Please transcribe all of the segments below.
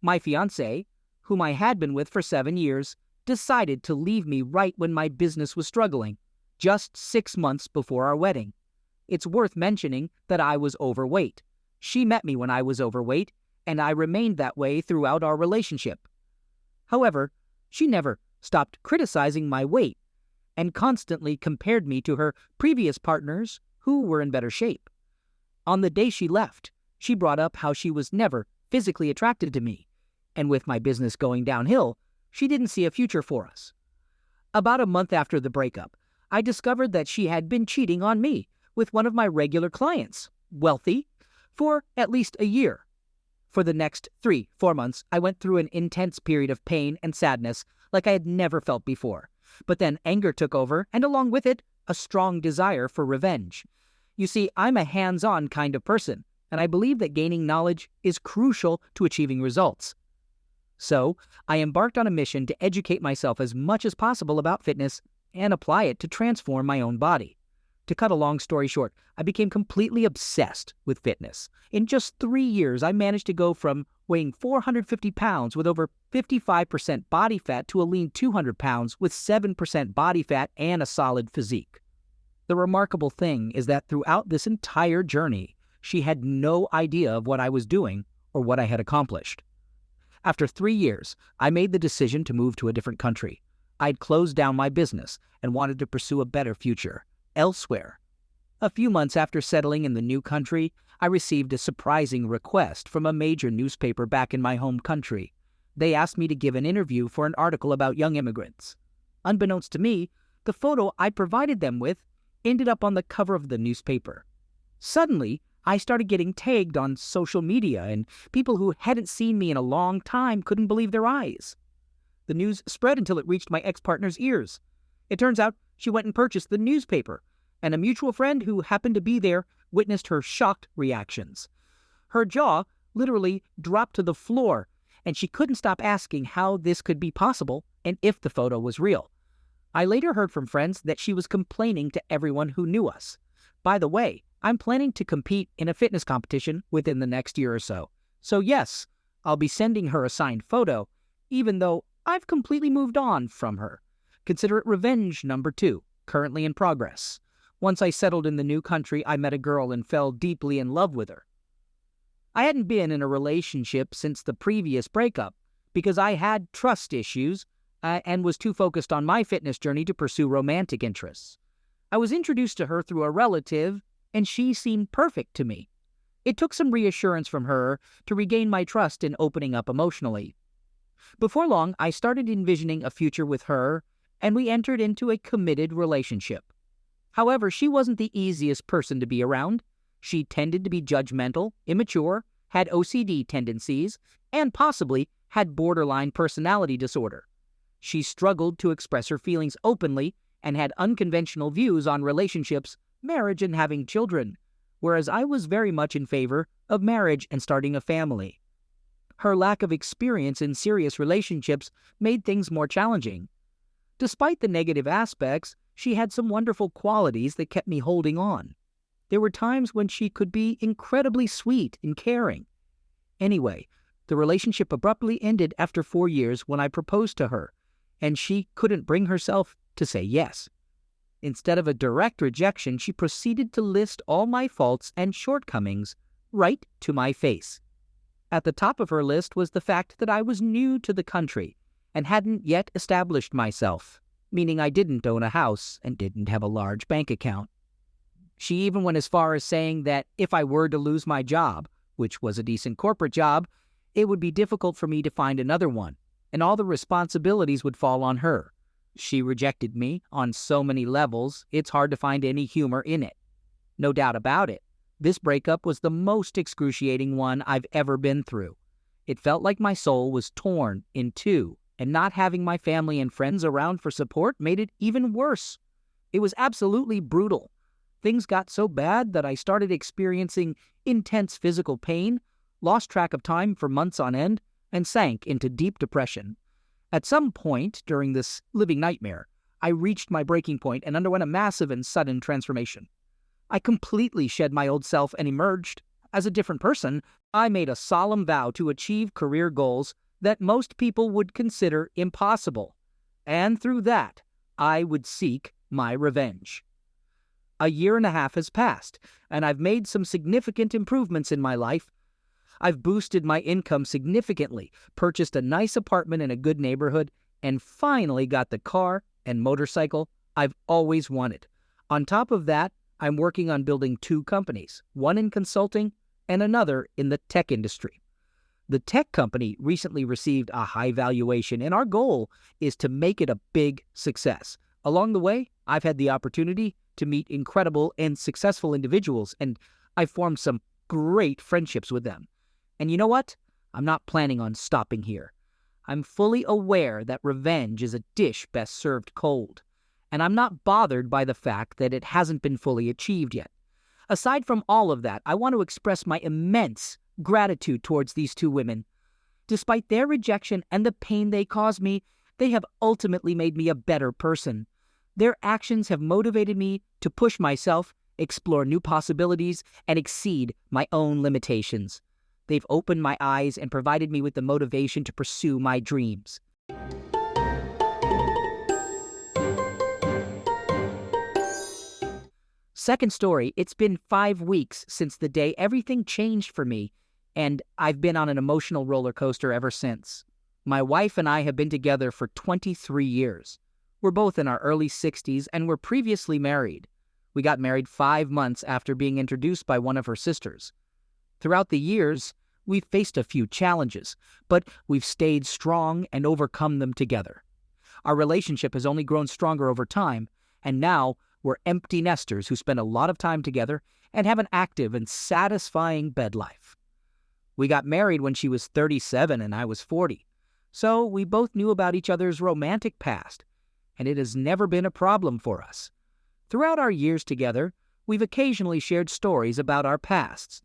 My fiancé, whom I had been with for 7 years, decided to leave me right when my business was struggling, just 6 months before our wedding. It's worth mentioning that I was overweight. She met me when I was overweight, and I remained that way throughout our relationship. However, she never stopped criticizing my weight and constantly compared me to her previous partners who were in better shape. On the day she left, she brought up how she was never physically attracted to me, and with my business going downhill, she didn't see a future for us. About a month after the breakup, I discovered that she had been cheating on me with one of my regular clients, wealthy, for at least a year. For the next 3-4 months, I went through an intense period of pain and sadness like I had never felt before. But then anger took over, and along with it, a strong desire for revenge. You see, I'm a hands-on kind of person, and I believe that gaining knowledge is crucial to achieving results. So, I embarked on a mission to educate myself as much as possible about fitness and apply it to transform my own body. To cut a long story short, I became completely obsessed with fitness. In just 3 years, I managed to go from weighing 450 pounds with over 55% body fat to a lean 200 pounds with 7% body fat and a solid physique. The remarkable thing is that throughout this entire journey, she had no idea of what I was doing or what I had accomplished. After 3 years, I made the decision to move to a different country. I'd closed down my business and wanted to pursue a better future elsewhere. A few months after settling in the new country, I received a surprising request from a major newspaper back in my home country. They asked me to give an interview for an article about young immigrants. Unbeknownst to me, the photo I provided them with ended up on the cover of the newspaper. Suddenly, I started getting tagged on social media, and people who hadn't seen me in a long time couldn't believe their eyes. The news spread until it reached my ex-partner's ears. It turns out she went and purchased the newspaper, and a mutual friend who happened to be there witnessed her shocked reactions. Her jaw literally dropped to the floor, and she couldn't stop asking how this could be possible and if the photo was real. I later heard from friends that she was complaining to everyone who knew us. By the way, I'm planning to compete in a fitness competition within the next year or so. So yes, I'll be sending her a signed photo, even though I've completely moved on from her. Consider it revenge number 2, currently in progress. Once I settled in the new country, I met a girl and fell deeply in love with her. I hadn't been in a relationship since the previous breakup because I had trust issues and was too focused on my fitness journey to pursue romantic interests. I was introduced to her through a relative, and she seemed perfect to me. It took some reassurance from her to regain my trust in opening up emotionally. Before long, I started envisioning a future with her, and we entered into a committed relationship. However, she wasn't the easiest person to be around. She tended to be judgmental, immature, had OCD tendencies, and possibly had borderline personality disorder. She struggled to express her feelings openly and had unconventional views on relationships, marriage, and having children, whereas I was very much in favor of marriage and starting a family. Her lack of experience in serious relationships made things more challenging. Despite the negative aspects, she had some wonderful qualities that kept me holding on. There were times when she could be incredibly sweet and caring. Anyway, the relationship abruptly ended after 4 years when I proposed to her, and she couldn't bring herself to say yes. Instead of a direct rejection, she proceeded to list all my faults and shortcomings right to my face. At the top of her list was the fact that I was new to the country and hadn't yet established myself, meaning I didn't own a house and didn't have a large bank account. She even went as far as saying that if I were to lose my job, which was a decent corporate job, it would be difficult for me to find another one, and all the responsibilities would fall on her. She rejected me on so many levels, it's hard to find any humor in it. No doubt about it, this breakup was the most excruciating one I've ever been through. It felt like my soul was torn in two, and not having my family and friends around for support made it even worse. It was absolutely brutal. Things got so bad that I started experiencing intense physical pain, lost track of time for months on end, and sank into deep depression. At some point during this living nightmare, I reached my breaking point and underwent a massive and sudden transformation. I completely shed my old self and emerged As a different person, I made a solemn vow to achieve career goals that most people would consider impossible. And through that, I would seek my revenge. A year and a half has passed, and I've made some significant improvements in my life. I've boosted my income significantly, purchased a nice apartment in a good neighborhood, and finally got the car and motorcycle I've always wanted. On top of that, I'm working on building 2 companies, one in consulting and another in the tech industry. The tech company recently received a high valuation, and our goal is to make it a big success. Along the way, I've had the opportunity to meet incredible and successful individuals, and I've formed some great friendships with them. And you know what? I'm not planning on stopping here. I'm fully aware that revenge is a dish best served cold, and I'm not bothered by the fact that it hasn't been fully achieved yet. Aside from all of that, I want to express my immense gratitude towards these 2 women. Despite their rejection and the pain they caused me, they have ultimately made me a better person. Their actions have motivated me to push myself, explore new possibilities, and exceed my own limitations. They've opened my eyes and provided me with the motivation to pursue my dreams. Second story, it's been 5 weeks since the day everything changed for me, and I've been on an emotional roller coaster ever since. My wife and I have been together for 23 years. We're both in our early 60s and were previously married. We got married 5 months after being introduced by one of her sisters. Throughout the years, we've faced a few challenges, but we've stayed strong and overcome them together. Our relationship has only grown stronger over time, and now we're empty nesters who spend a lot of time together and have an active and satisfying bed life. We got married when she was 37 and I was 40, so we both knew about each other's romantic past, and it has never been a problem for us. Throughout our years together, we've occasionally shared stories about our pasts,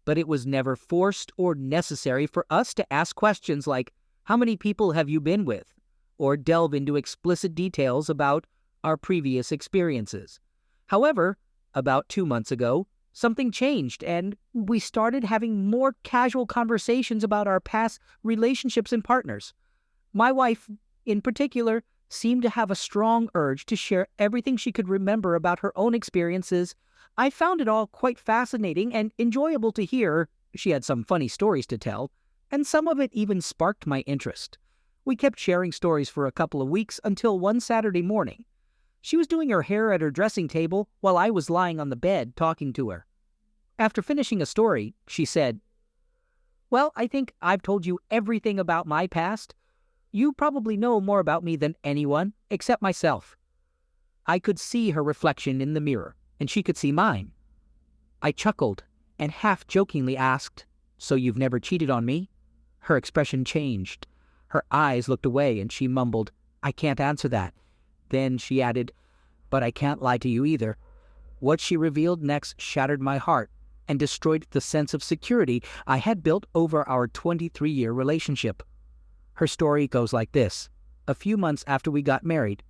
but it was never forced or necessary for us to ask questions like, "How many people have you been with?" or delve into explicit details about our previous experiences. However, about 2 months ago, something changed, and we started having more casual conversations about our past relationships and partners. My wife, in particular, seemed to have a strong urge to share everything she could remember about her own experiences. I found it all quite fascinating and enjoyable to hear. She had some funny stories to tell, and some of it even sparked my interest. We kept sharing stories for a couple of weeks until one Saturday morning. She was doing her hair at her dressing table while I was lying on the bed talking to her. After finishing a story, she said, "Well, I think I've told you everything about my past. You probably know more about me than anyone, except myself." I could see her reflection in the mirror, and she could see mine. I chuckled and half-jokingly asked, "So you've never cheated on me?" Her expression changed. Her eyes looked away, and she mumbled, "I can't answer that." Then she added, "But I can't lie to you either." What she revealed next shattered my heart and destroyed the sense of security I had built over our 23-year relationship. Her story goes like this. A few months after we got married,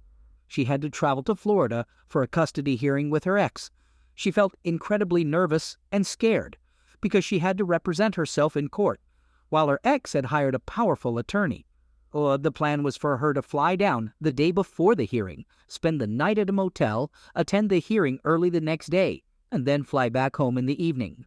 she had to travel to Florida for a custody hearing with her ex. She felt incredibly nervous and scared because she had to represent herself in court, while her ex had hired a powerful attorney. The plan was for her to fly down the day before the hearing, spend the night at a motel, attend the hearing early the next day, and then fly back home in the evening.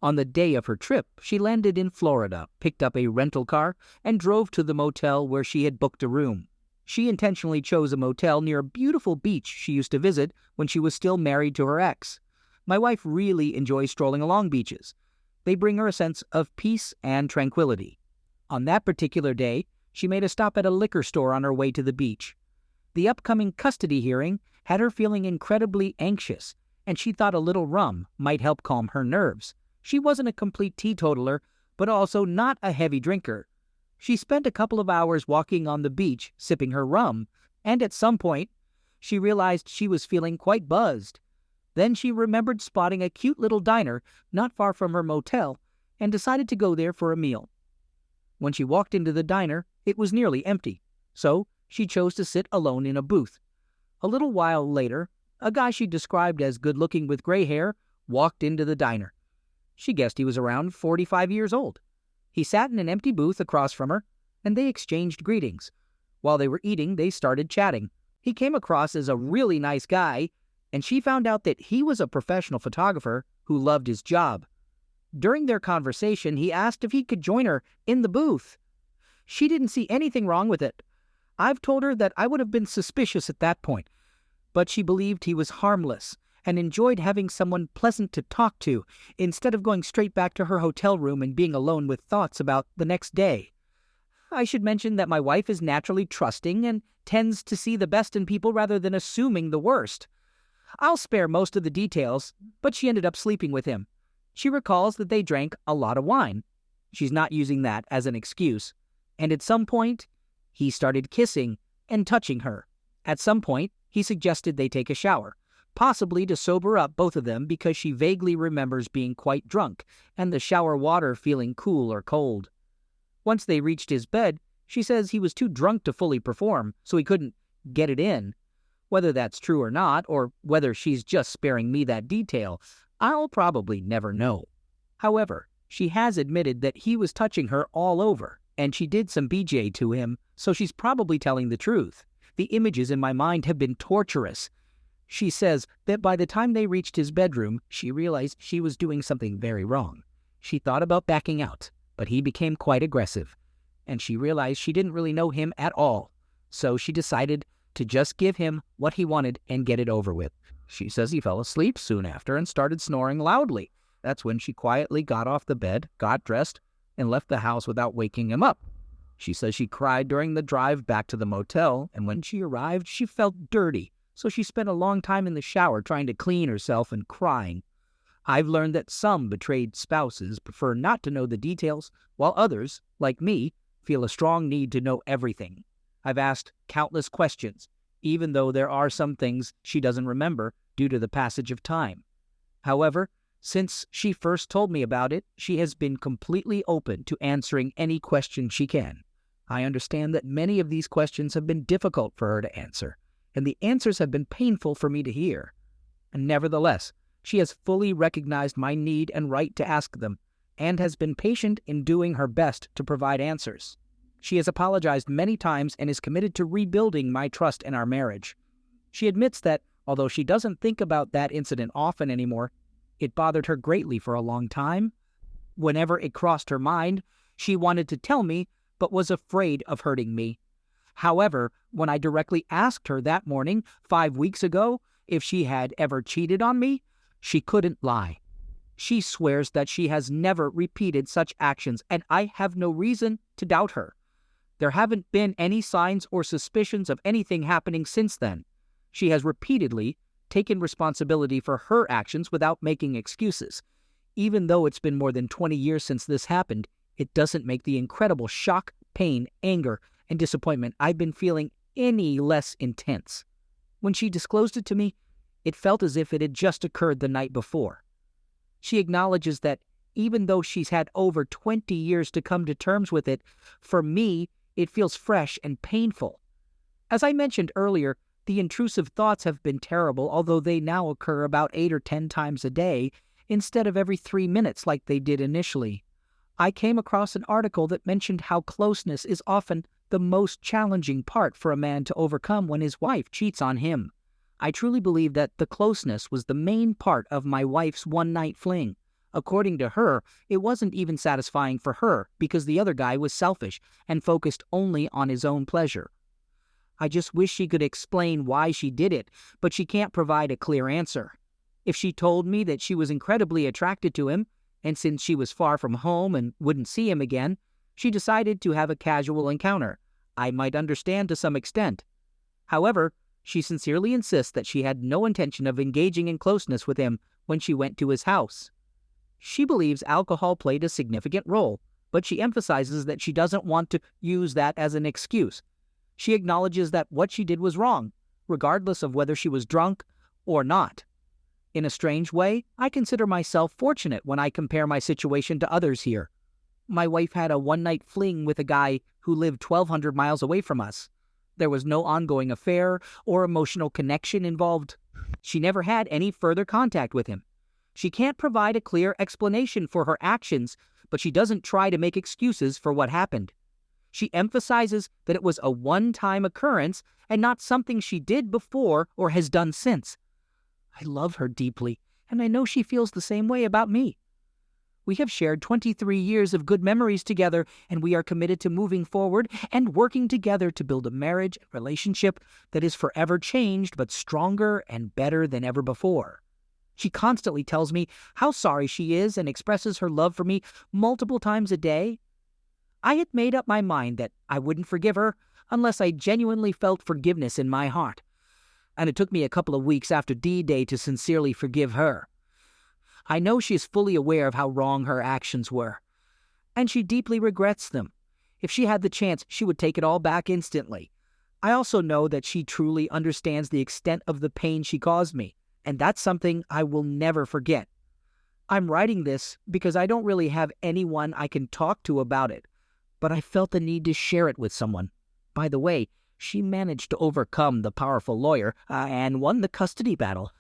On the day of her trip, she landed in Florida, picked up a rental car, and drove to the motel where she had booked a room. She intentionally chose a motel near a beautiful beach she used to visit when she was still married to her ex. My wife really enjoys strolling along beaches. They bring her a sense of peace and tranquility. On that particular day, she made a stop at a liquor store on her way to the beach. The upcoming custody hearing had her feeling incredibly anxious, and she thought a little rum might help calm her nerves. She wasn't a complete teetotaler, but also not a heavy drinker. She spent a couple of hours walking on the beach, sipping her rum, and at some point, she realized she was feeling quite buzzed. Then she remembered spotting a cute little diner not far from her motel and decided to go there for a meal. When she walked into the diner, it was nearly empty, so she chose to sit alone in a booth. A little while later, a guy she described as good-looking with gray hair walked into the diner. She guessed he was around 45 years old. He sat in an empty booth across from her, and they exchanged greetings. While they were eating, they started chatting. He came across as a really nice guy, and she found out that he was a professional photographer who loved his job. During their conversation, he asked if he could join her in the booth. She didn't see anything wrong with it. I've told her that I would have been suspicious at that point, but she believed he was harmless and enjoyed having someone pleasant to talk to instead of going straight back to her hotel room and being alone with thoughts about the next day. I should mention that my wife is naturally trusting and tends to see the best in people rather than assuming the worst. I'll spare most of the details, but she ended up sleeping with him. She recalls that they drank a lot of wine. She's not using that as an excuse. And at some point, he started kissing and touching her. At some point, he suggested they take a shower, possibly to sober up both of them because she vaguely remembers being quite drunk and the shower water feeling cool or cold. Once they reached his bed, she says he was too drunk to fully perform, so he couldn't get it in. Whether that's true or not, or whether she's just sparing me that detail, I'll probably never know. However, she has admitted that he was touching her all over, and she did some BJ to him, so she's probably telling the truth. The images in my mind have been torturous. She says that by the time they reached his bedroom, she realized she was doing something very wrong. She thought about backing out, but he became quite aggressive, and she realized she didn't really know him at all, so she decided to just give him what he wanted and get it over with. She says he fell asleep soon after and started snoring loudly. That's when she quietly got off the bed, got dressed, and left the house without waking him up. She says she cried during the drive back to the motel, and when she arrived, she felt dirty, so she spent a long time in the shower trying to clean herself and crying. I've learned that some betrayed spouses prefer not to know the details, while others, like me, feel a strong need to know everything. I've asked countless questions, even though there are some things she doesn't remember due to the passage of time. However, since she first told me about it, she has been completely open to answering any question she can. I understand that many of these questions have been difficult for her to answer, and the answers have been painful for me to hear. And nevertheless, she has fully recognized my need and right to ask them, and has been patient in doing her best to provide answers. She has apologized many times and is committed to rebuilding my trust in our marriage. She admits that, although she doesn't think about that incident often anymore, it bothered her greatly for a long time. Whenever it crossed her mind, she wanted to tell me, but was afraid of hurting me. However, when I directly asked her that morning, 5 weeks ago, if she had ever cheated on me, she couldn't lie. She swears that she has never repeated such actions, and I have no reason to doubt her. There haven't been any signs or suspicions of anything happening since then. She has repeatedly taken responsibility for her actions without making excuses. Even though it's been more than 20 years since this happened, it doesn't make the incredible shock, pain, anger, and disappointment I've been feeling any less intense. When she disclosed it to me, it felt as if it had just occurred the night before. She acknowledges that even though she's had over 20 years to come to terms with it, for me, it feels fresh and painful. As I mentioned earlier, the intrusive thoughts have been terrible, although they now occur about 8 or 10 times a day, instead of every 3 minutes like they did initially. I came across an article that mentioned how closeness is often the most challenging part for a man to overcome when his wife cheats on him. I truly believe that the closeness was the main part of my wife's one-night fling. According to her, it wasn't even satisfying for her because the other guy was selfish and focused only on his own pleasure. I just wish she could explain why she did it, but she can't provide a clear answer. If she told me that she was incredibly attracted to him, and since she was far from home and wouldn't see him again, she decided to have a casual encounter, I might understand to some extent. However, she sincerely insists that she had no intention of engaging in closeness with him when she went to his house. She believes alcohol played a significant role, but she emphasizes that she doesn't want to use that as an excuse. She acknowledges that what she did was wrong, regardless of whether she was drunk or not. In a strange way, I consider myself fortunate when I compare my situation to others here. My wife had a one-night fling with a guy who lived 1,200 miles away from us. There was no ongoing affair or emotional connection involved. She never had any further contact with him. She can't provide a clear explanation for her actions, but she doesn't try to make excuses for what happened. She emphasizes that it was a one-time occurrence and not something she did before or has done since. I love her deeply, and I know she feels the same way about me. We have shared 23 years of good memories together, and we are committed to moving forward and working together to build a marriage and relationship that is forever changed but stronger and better than ever before. She constantly tells me how sorry she is and expresses her love for me multiple times a day. I had made up my mind that I wouldn't forgive her unless I genuinely felt forgiveness in my heart, and it took me a couple of weeks after D-Day to sincerely forgive her. I know she is fully aware of how wrong her actions were, and she deeply regrets them. If she had the chance, she would take it all back instantly. I also know that she truly understands the extent of the pain she caused me, and that's something I will never forget. I'm writing this because I don't really have anyone I can talk to about it, but I felt the need to share it with someone. By the way, she managed to overcome the powerful lawyer and won the custody battle.